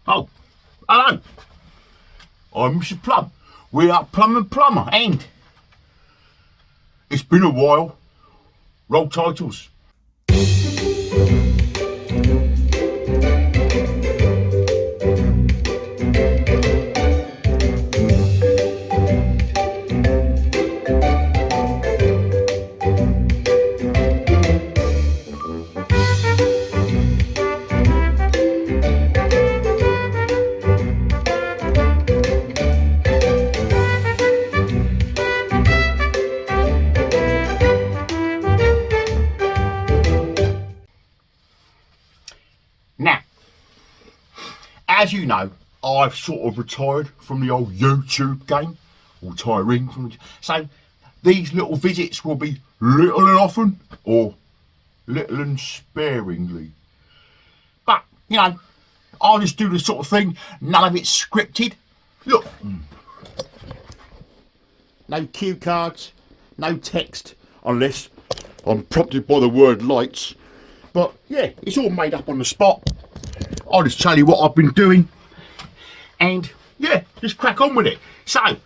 Oh, hello. I'm Mr. Plumb. We are Plumb and Plumber, and it's been a while. Roll titles. Now, as you know, I've sort of retired from the old YouTube game, or retiring from. So these little visits will be little and often, or little and sparingly. But you know, I'll just do this sort of thing. None of it's scripted. Look, no cue cards, no text, unless I'm prompted by the word lights. But yeah, it's all made up on the spot. I'll just tell you what I've been doing, and yeah, just crack on with it. So,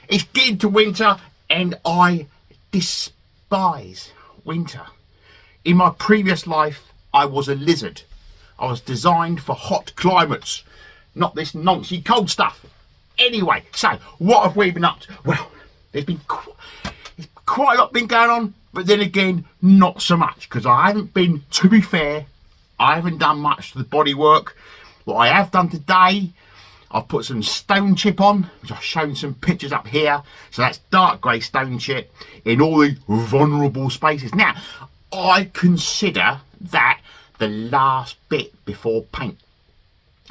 it's getting to winter, and I despise winter. In my previous life, I was a lizard. I was designed for hot climates, not this nonsense cold stuff. Anyway, so what have we been up to? Well, there's quite a lot been going on, but then again, not so much, because I haven't been, to be fair, I haven't done much to the body work. What I have done today, I've put some stone chip on, which I've shown some pictures up here. So that's dark grey stone chip in all the vulnerable spaces. Now, I consider that the last bit before paint.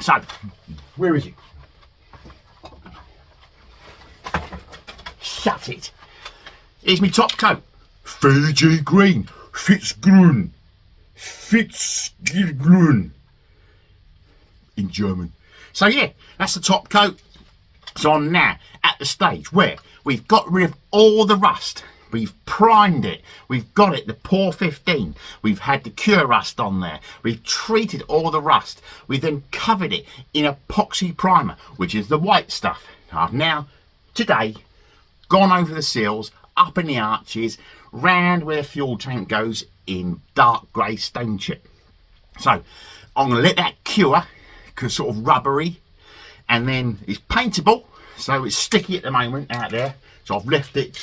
So, where is it? Shut it. Here's my top coat. Fiji green. Fitzgrün in German. So yeah, that's the top coat. So I'm now at the stage where we've got rid of all the rust. We've primed it. We've got it, the Pour 15. We've had the Cure Rust on there. We've treated all the rust. We've then covered it in epoxy primer, which is the white stuff. I've now, today, gone over the seals, up in the arches, round where the fuel tank goes in dark grey stone chip. So I'm going to let that cure, because sort of rubbery, and then it's paintable, so it's sticky at the moment out there. So I've left it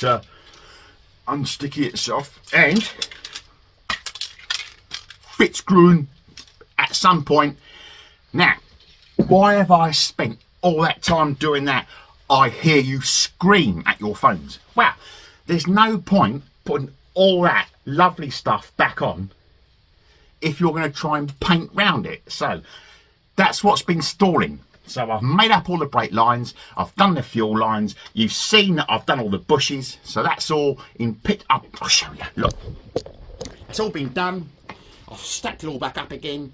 unsticky itself, and Fitzgrün at some point. Now, why have I spent all that time doing that? I hear you scream at your phones. Well, there's no point putting all that lovely stuff back on if you're going to try and paint round it. So that's what's been stalling. So I've made up all the brake lines, I've done the fuel lines, you've seen that I've done all the bushes, so that's all in pit up. I'll show you, look, it's all been done. I've stacked it all back up again.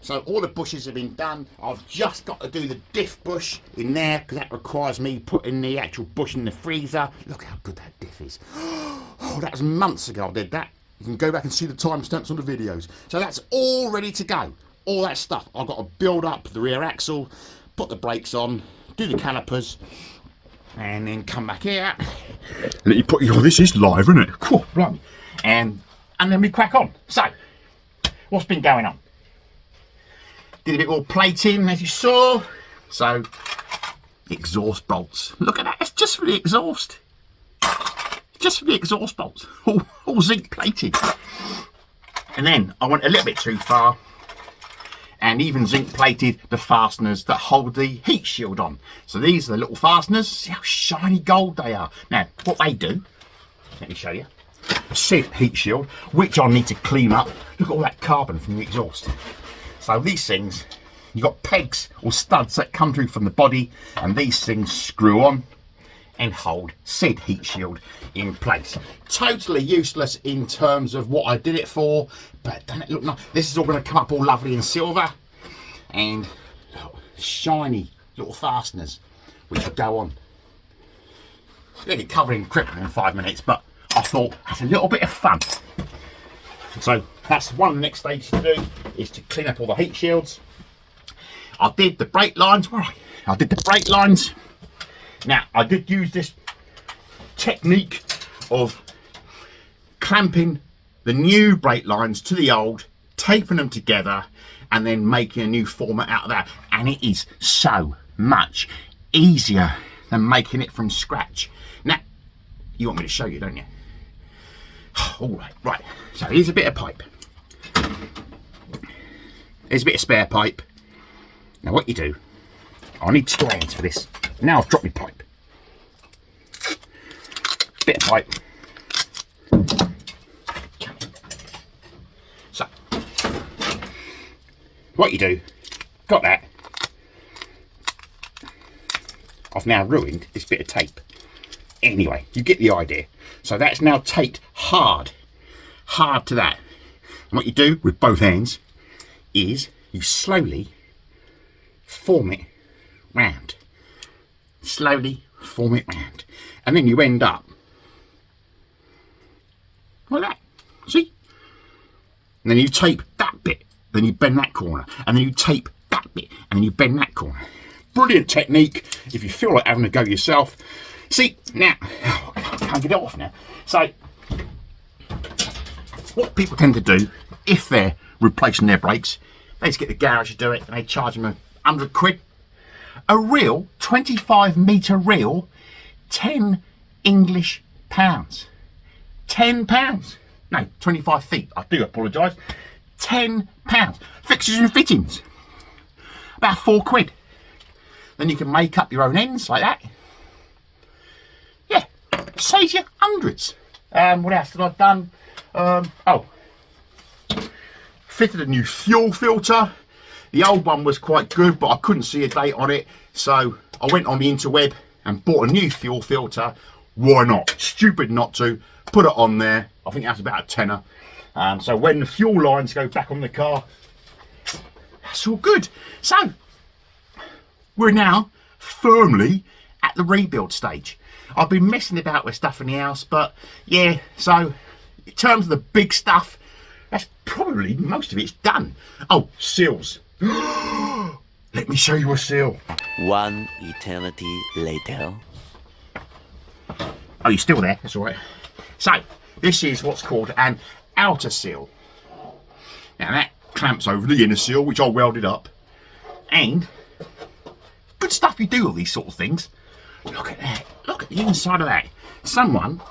So all the bushes have been done. I've just got to do the diff bush in there, because that requires me putting the actual bush in the freezer. Look how good that diff is. Oh, that was months ago I did that. You can go back and see the timestamps on the videos. So that's all ready to go. All that stuff. I've got to build up the rear axle, put the brakes on, do the calipers, and then come back here. Let you put, oh, this is live, isn't it? Cool, blimey. And then we crack on. So, what's been going on? Did a bit more plating, as you saw. So, exhaust bolts. Look at that, it's just for the exhaust. Just for the exhaust bolts. All zinc plated. And then I went a little bit too far and even zinc plated the fasteners that hold the heat shield on. So these are the little fasteners. See how shiny gold they are. Now, what they do, let me show you. Said heat shield, which I need to clean up. Look at all that carbon from the exhaust. So these things, you've got pegs or studs that come through from the body, and these things screw on and hold said heat shield in place. Totally useless in terms of what I did it for, but doesn't it look nice? This is all going to come up all lovely in silver, and look, shiny little fasteners which will go on. Get it covered in crippling in 5 minutes, but I thought that's a little bit of fun. So that's one of the next stages to do, is to clean up all the heat shields. I did the brake lines. I did the brake lines. Now, I did use this technique of clamping the new brake lines to the old, taping them together, and then making a new format out of that. And it is so much easier than making it from scratch. Now, you want me to show you, don't you? All right, right. So here's a bit of pipe. Here's a bit of spare pipe. Now what you do, I need 2 hands for this. Now I've dropped my pipe. Bit of pipe. So, what you do, got that. I've now ruined this bit of tape. Anyway, you get the idea. So that's now taped hard to that. And what you do with both hands is you slowly form it round. Slowly form it round. And then you end up like that. See? And then you tape that bit. Then you bend that corner. And then you tape that bit. And then you bend that corner. Brilliant technique if you feel like having a go yourself. See, now, I can't get it off now. So, what people tend to do, if they're replacing their brakes, they just get the garage to do it and they charge them £100. A reel, 25-metre reel, 10 English pounds. £10. No, 25 feet. I do apologise. £10. Fixtures and fittings. About £4. Then you can make up your own ends like that. Yeah, saves you hundreds. What else did I done? Fitted a new fuel filter. The old one was quite good, but I couldn't see a date on it, so I went on the interweb and bought a new fuel filter. Why not? Stupid not to. Put it on there. I think that's about a tenner. So when the fuel lines go back on the car, that's all good. So we're now firmly at the rebuild stage. I've been messing about with stuff in the house, but yeah, so in terms of the big stuff, that's probably most of it's done. Oh, seals. Let me show you a seal. One eternity later. Oh, you're still there, that's all right. So, this is what's called an outer seal. Now that clamps over the inner seal, which I welded up. And good stuff you do all these sort of things. Look at that. Look at the inside of that. Someone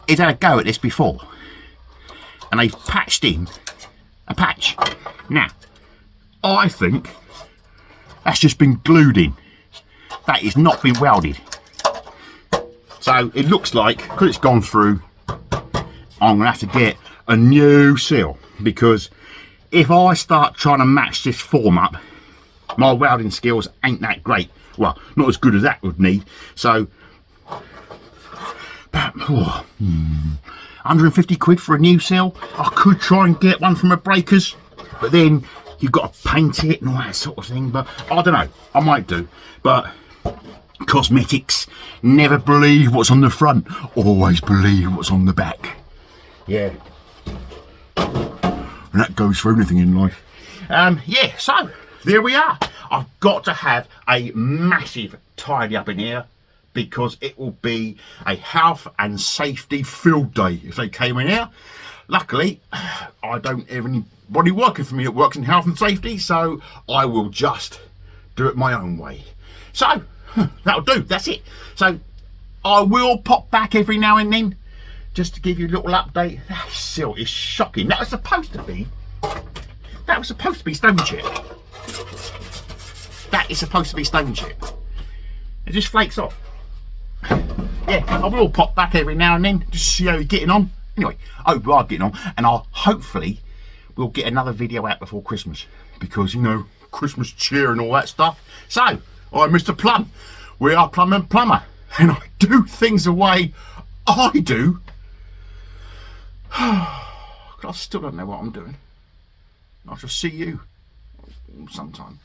has had a go at this before. And they've patched in a patch. Now, I think that's just been glued in. That has not been welded. So it looks like, because it's gone through, I'm going to have to get a new seal. Because if I start trying to match this form up, my welding skills ain't that great. Well, not as good as that would need. So, about 150 quid for a new seal. I could try and get one from a breakers, but then you've got to paint it and all that sort of thing. But I don't know, I might do. But cosmetics, never believe what's on the front, always believe what's on the back. Yeah. And that goes for everything in life. Yeah, so there we are. I've got to have a massive tidy up in here because it will be a health and safety field day if they came in here. Luckily, I don't have anybody working for me that works in health and safety, so I will just do it my own way. So, that'll do, that's it. So, I will pop back every now and then just to give you a little update. That seal is shocking. That was supposed to be stone chip. That is supposed to be stone chip. It just flakes off. Yeah, I will pop back every now and then just to see how you're getting on. Anyway, I hope you are getting on, and I'll hopefully we'll get another video out before Christmas because, you know, Christmas cheer and all that stuff. So, I'm Mr. Plumb. We are Plumb and Plumber, and I do things the way I do. I still don't know what I'm doing. I shall see you sometime.